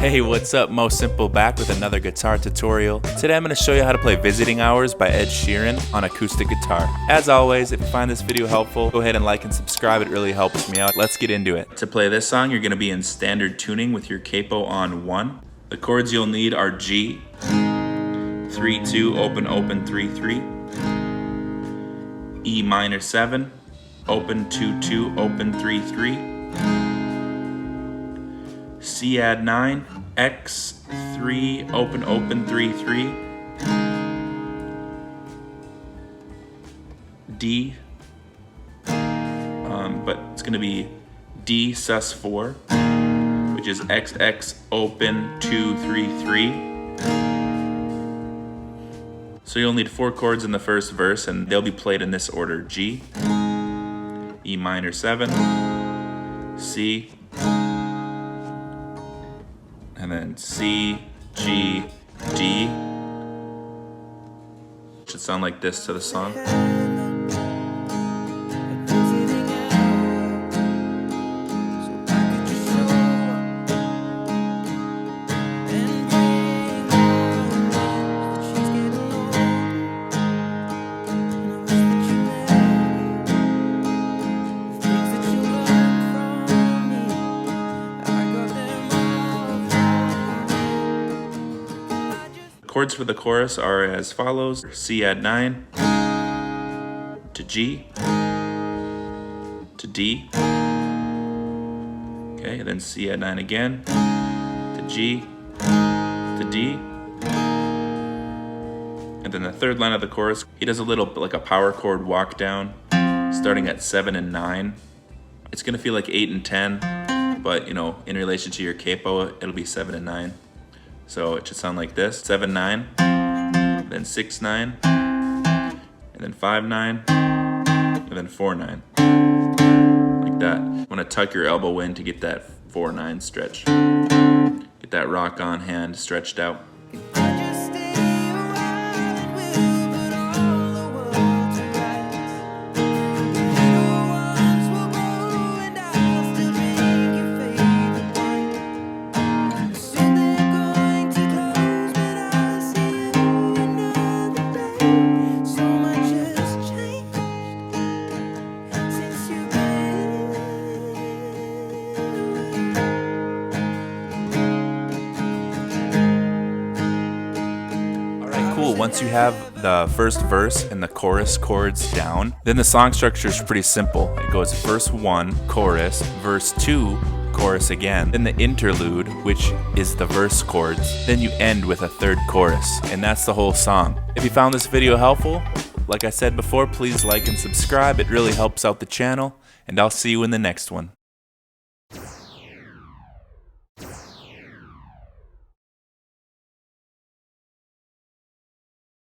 Hey, what's up? Mo Simple back with another guitar tutorial. Today I'm going to show you how to play Visiting Hours by Ed Sheeran on acoustic guitar. As always, if you find this video helpful, go ahead and like and subscribe. It really helps me out. Let's get into it. To play this song, you're going to be in standard tuning with your capo on 1. The chords you'll need are G, 3-2, open, open, 3-3, E minor 7, open, 2-2, open, 3-3, C add 9, X 3, open, open, 3-3, D, but it's going to be D sus 4, which is XX open 2-3-3. So you'll need 4 chords in the first verse, and they'll be played in this order: G, E minor 7, C, and then C, G, D. Should sound like this to the song. Chords for the chorus are as follows: C add 9, to G, to D, okay, then C add 9 again, to G, to D, and then the third line of the chorus, he does a little like a power chord walk down, starting at 7 and 9. It's gonna feel like 8 and 10, but you know, in relation to your capo, it'll be 7 and 9. So it should sound like this: 7-9, then 6-9, and then 5-9, and then 4-9. Like that. Want to tuck your elbow in to get that 4-9 stretch. Get that rock on hand stretched out. Once you have the first verse and the chorus chords down, then the song structure is pretty simple. It goes verse 1, chorus, verse 2, chorus again, then the interlude, which is the verse chords, then you end with a third chorus, and that's the whole song. If you found this video helpful, like I said before, please like and subscribe. It really helps out the channel, and I'll see you in the next one.